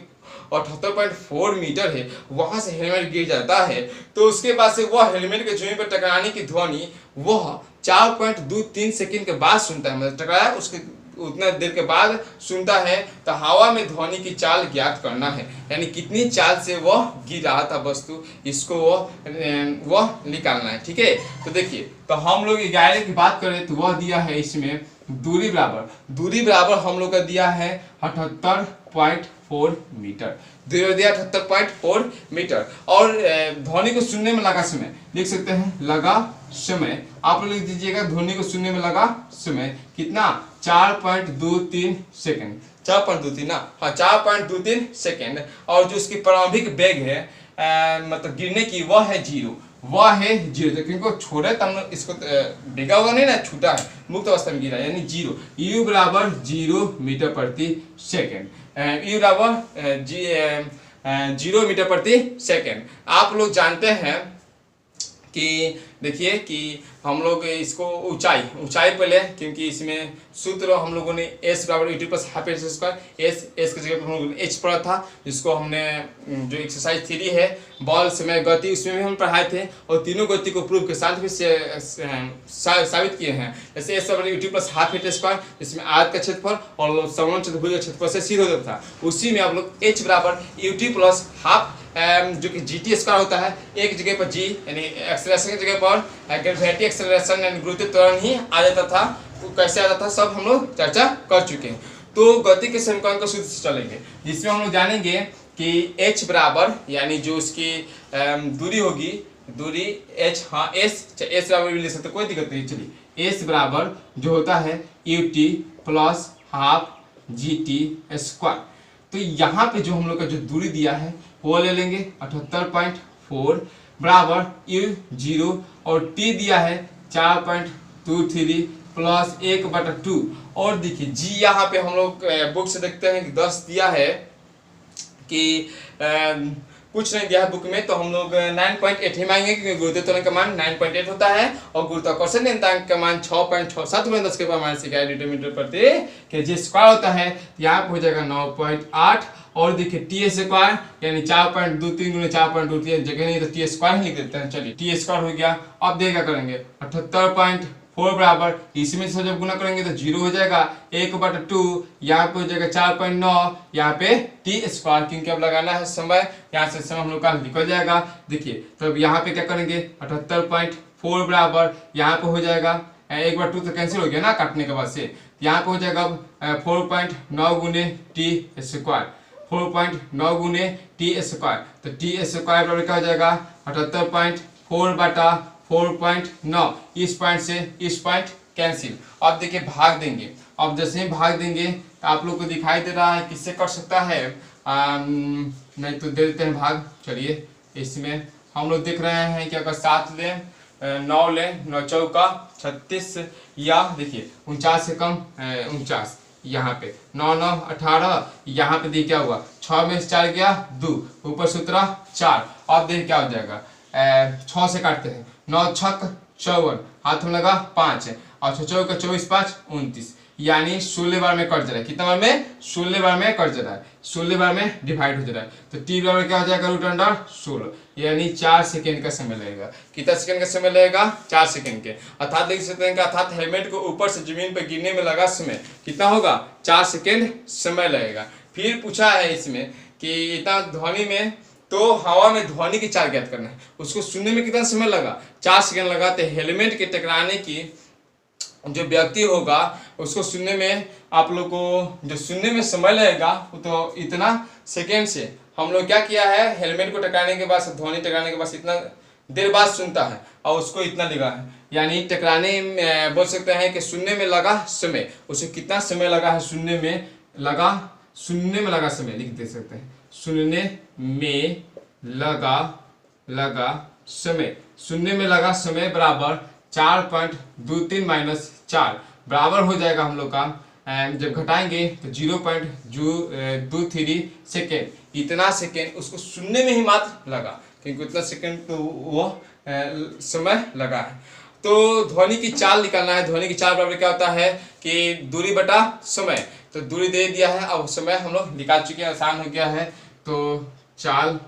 78.4 मीटर है, वहां से हेलमेट गिर जाता है, तो उसके बाद से वह हेलमेट के जमीन पर टकराने की ध्वनि वह 4.23 सेकंड के बाद सुनता है, मतलब टकराया उसके उतना देर के बाद सुनता है। तो हवा में ध्वनि की चाल ज्ञात करना है, यानी कितनी चाल से वह गिर रहा था वस्तु, इसको वह निकालना है। ठीक है, तो देखिए, तो हम लोग 11 की बात करें तो वह दिया है इसमें दूरी बराबर हम लोग का दिया है 78.4 मीटर, दूरी दिया 78.4 मीटर। और ध्वनि को सुनने में लगा समय लिख सकते हैं, लगा समय आप लोग लिख दीजिएगा, ध्वनि को सुनने में लगा समय कितना 4.23 सेकेंड, 4.23 ना, हाँ 4.23 सेकेंड। और जो उसकी प्रारंभिक वेग है मतलब गिरने की वह है 0, क्योंकि छोड़े तब इसको डिगा होगा नहीं ना, छूटा है, मुक्त अवस्था में गिरा, यानी 0, U बराबर 0 मीटर प्रति सेकेंड, U बराबर 0 मीटर प्रति सेकेंड। आप लोग जानते हैं कि देखिए कि हम लोग इसको ऊंचाई पे ले, क्योंकि इसमें सूत्र हम लोगों ने s बराबर u plus half H square, S की जगह पर हम लोगों ने h पढ़ा था, जिसको हमने जो एक्सरसाइज 3 है बॉल समय गति, उसमें भी हम पढ़ाए थे, और तीनों गति को प्रूफ के साथ भी साबित किए हैं। जैसे s बराबर u plus half H square, जिसमें आयत का क्षेत्रफल और समलंब चतुर्भुज का क्षेत्रफल से सिद्ध होता था, उसी में आप लोग h बराबर u प्लस हाफ जो कि gt स्क्वायर होता है, एक जगह पर g यानी एक्सेलरेशन की जगह पर ग्रेविटी एक्सेलरेशन यानी गुरुत्वीय त्वरण ही आ जाता था। तो कैसे आता था सब हम लोग चर्चा कर चुके हैं। तो गति के समीकरण को सूत्र से चलेंगे, जिसमें हम लोग जानेंगे कि h बराबर यानी जो उसकी दूरी होगी, दूरी h, हाँ s बराबर भी ले सकते, कोई दिक्कत नहीं। चलिए s बराबर जो होता है ut plus half gt square. तो यहाँ पे जो हम लोग का जो दूरी दिया है वो ले लेंगे 78.4 बराबर u0, और t दिया है 4.23 प्लस 1/2, और देखिए जी यहाँ पे हम लोग बुक से देखते हैं कि 10 दिया है कि कुछ नहीं दिया है बुक में, तो हम लोग 9.8 ही मांगेंगे क्योंकि गुरुत्व त्वरण का मान 9.8 होता है और गुरुत्वाकर्षण नियतांक का मान 6.67 × 10 के पावर से न्यूटन मीटर प्रति केजी स्क्वायर होता है। यहाँ पे हो जाएगा 9.8 और देखिए टी स्क्वायर यानी 4.23 × 4.23 जगह नहीं तो टी स्क्वायर ही लिख देते हैं। चलिए टी स्क्वायर हो गया। अब देखिए क्या करेंगे 78.4 बराबर इसमें से जब गुना करेंगे तो 0 हो जाएगा 1/2, यहाँ पे हो जाएगा 4.9, यहाँ पे टी स्क्वायर क्योंकि अब लगाना है समय, यहाँ से समय हम लोग का निकल जाएगा। देखिए तो अब यहाँ पे क्या करेंगे 78.4 बराबर यहाँ पे हो जाएगा 1/2 तो कैंसिल हो गया ना काटने के बाद से, यहाँ पे हो जाएगा 4.9 × टी स्क्वायर 4.9 × टी स्क्वायर, तो टी स्क्वायर बराबर क्या हो जाएगा 78.4 बटा 4.9, इस पॉइंट से इस पॉइंट कैंसिल। अब देखिए भाग देंगे, अब जैसे ही भाग देंगे तो आप लोग को दिखाई दे रहा है किससे कर सकता है नहीं तो दे देते हैं भाग। चलिए इसमें हम लोग देख रहे हैं कि अगर 7 लें 9 लें 9 चौका 36 या देखिए 49 से कम 49, यहाँ पे 9 9 18, यहाँ पे देखिए क्या हुआ 6 में से 4 गया 2, ऊपर सूत्र 4। अब देखिए क्या हो जाएगा 6 से काटते हैं 9 छक 54, हाथ में लगा 5 और 6 चौका 24 5 29, यानी 16 बार में कट जा रहा है। कितना बार में 16 बार में कट जा रहा है, 16 बार में डिवाइड हो जा रहा है। तो टी बराबर क्या हो जाएगा √16 यानी 4 सेकेंड का समय लगेगा। कितना सेकेंड का समय लगेगा 4 सेकेंड के, अर्थात देख सकते हैं कि अर्थात हेलमेट को ऊपर से जमीन पर गिरने में लगा समय कितना होगा 4 सेकेंड समय लगेगा। फिर पूछा है इसमें कि इतना ध्वनि में तो हवा में ध्वनि की चाल ज्ञात करना है, उसको सुनने में कितना समय लगा 4 सेकेंड लगा। तो हेलमेट के टकराने की जो व्यक्ति होगा उसको सुनने में आप लोग को जो सुनने में समय लगेगा तो इतना सेकेंड से हम लोग क्या किया है हेलमेट को टकराने के बाद ध्वनि टकराने के बाद इतना देर बाद सुनता है और उसको इतना लगा है, यानी टकराने में बोल सकते हैं कि सुनने में लगा समय, उसे कितना समय लगा है सुनने में लगा समय लिख दे सकते हैं। सुनने में लगा समय, सुनने में लगा समय बराबर 4.23 - 4 बराबर हो जाएगा हम लोग का जब घटाएंगे तो 0.23 सेकेंड। इतना सेकेंड उसको सुनने में ही मात्र लगा क्योंकि उतना सेकेंड तो वो समय लगा है। तो ध्वनि की चाल निकालना है। ध्वनि की चाल बराबर क्या होता है कि दूरी बटा समय, तो दूरी दे दिया है अब समय हम लोग निकाल चुके हैं, आसान हो गया है। तो चाल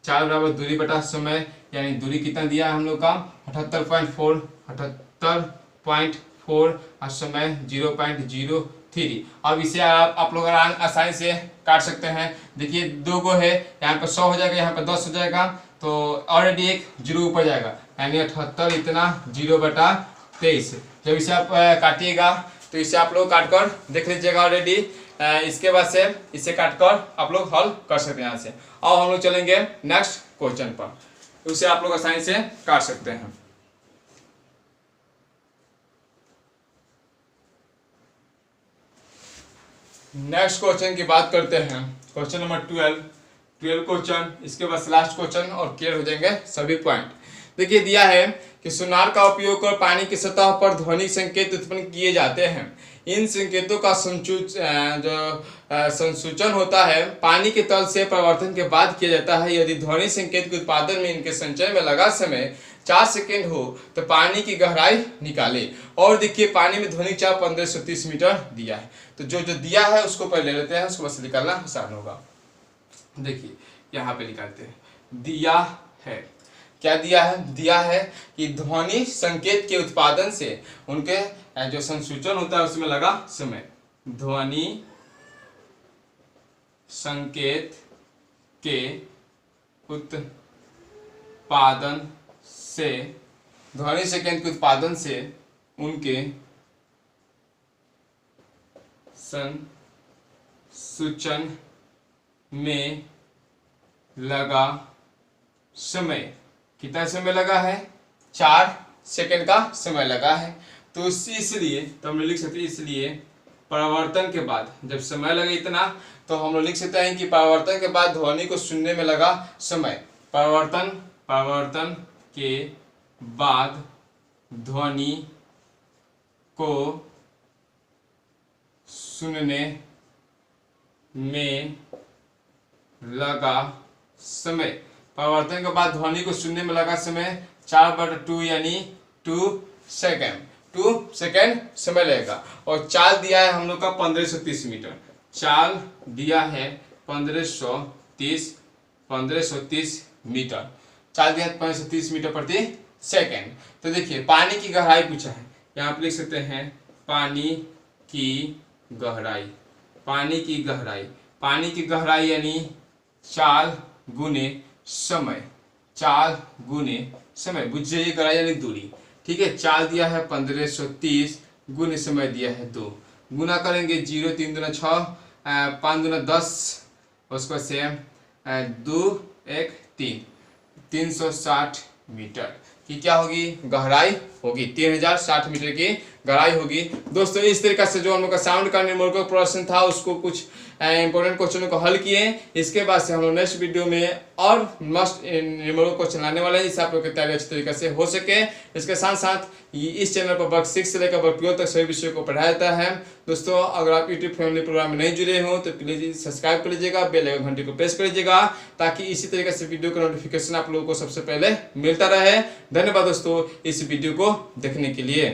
बराबर दूरी बटा समय, यानी दूरी कितना दिया है हम लोग का 78.4 और समय 0.03। अब इसे आप लोग आसानी से काट सकते हैं। देखिए 2 गो है, यहाँ पर 100 हो जाएगा, यहाँ पर 10 हो जाएगा, तो ऑलरेडी एक 0 ऊपर जाएगा यानी 78 इतना 0/23। जब इसे आप काटिएगा तो इसे आप लोग काट कर देख लीजिएगा ऑलरेडी। इसके बाद से इसे काटकर आप लोग हल कर सकते हैं यहाँ से। अब हम लोग चलेंगे नेक्स्ट क्वेश्चन पर, उसे आप लोग आसानी से काट सकते हैं। नेक्स्ट क्वेश्चन की बात करते हैं, क्वेश्चन नंबर 12 क्वेश्चन, इसके बाद लास्ट क्वेश्चन और क्लियर हो जाएंगे सभी पॉइंट। देखिए दिया है कि सोनार का उपयोग कर पानी की सतह पर ध्वनिक संकेत उत्पन्न किए जाते हैं। इन संकेतों का संसूचन होता है पानी के तल से परावर्तन के बाद किया जाता है। यदि ध्वनि संकेत के उत्पादन में इनके संचय में लगा समय 4 सेकेंड हो तो पानी की गहराई निकाले। और देखिए पानी में ध्वनिक चाप 1530 मीटर दिया है, तो जो दिया है उसको पहले लेते हैं, उसको बस निकालना आसान होगा। देखिए यहाँ पे निकालते हैं, दिया है क्या दिया है, दिया है कि ध्वनि संकेत के उत्पादन से उनके जो संसूचन होता है उसमें लगा समय। ध्वनि संकेत के उत्पादन से, ध्वनि संकेत के उत्पादन से उनके संसूचन में लगा समय। कितना समय लगा है 4 सेकेंड का समय लगा है। तो इसलिए तो हम लोग लिख सकते हैं, इसलिए परावर्तन के बाद जब समय लगे इतना तो हम लोग लिख सकते हैं कि परावर्तन के बाद ध्वनि को सुनने में लगा समय। परावर्तन के बाद ध्वनि को सुनने में लगा समय। परिवर्तन के बाद ध्वनि को सुनने में लगा समय 4/2 यानी 2 सेकेंड। 2 सेकेंड समय लगेगा। और चाल दिया है हम लोग का 1530 मीटर। चाल दिया है 1530 मीटर। चाल दिया है 1530 मीटर प्रति सेकेंड। तो देखिए पानी की गहराई पूछा है, यहाँ पे लिख सकते हैं पानी की गहराई। पानी की गहराई, पानी की गहराई यानी चाल गुने समय। चाल गुने समय, बुझिए ये गहराई यानी दूरी। ठीक है, चाल दिया है 1530, गुने समय दिया है 2। गुना करेंगे 0 3 दूना 6, 5 दूना 10, उसको से 2 1 3, 360 मीटर की क्या होगी गहराई होगी। 3060 मीटर की गहराई होगी। दोस्तों इस तरीके से जो हम लोग का साउंड का न्यूमेरिकल प्रश्न था उसको कुछ इंपॉर्टेंट क्वेश्चनों को हल किए। इसके बाद से हम लोग नेक्स्ट वीडियो में और मस्ट न्यूमेरिकल क्वेश्चन लाने वाले हैं जिससे आप लोग की तैयारी अच्छी तरीके से हो सके। इसके साथ साथ इस चैनल पर वर्ग 6 से लेकर वर्ग 12 तक सभी विषयों को पढ़ाया जाता है। दोस्तों अगर आप यूट्यूब फैमिली प्रोग्राम में नहीं जुड़े हो तो प्लीज सब्सक्राइब कर लीजिएगा, बेल आइकन घंटी को प्रेस कर लीजिएगा ताकि इसी तरीके से वीडियो का नोटिफिकेशन आप लोगों को सबसे पहले मिलता रहे। धन्यवाद दोस्तों इस वीडियो को देखने के लिए।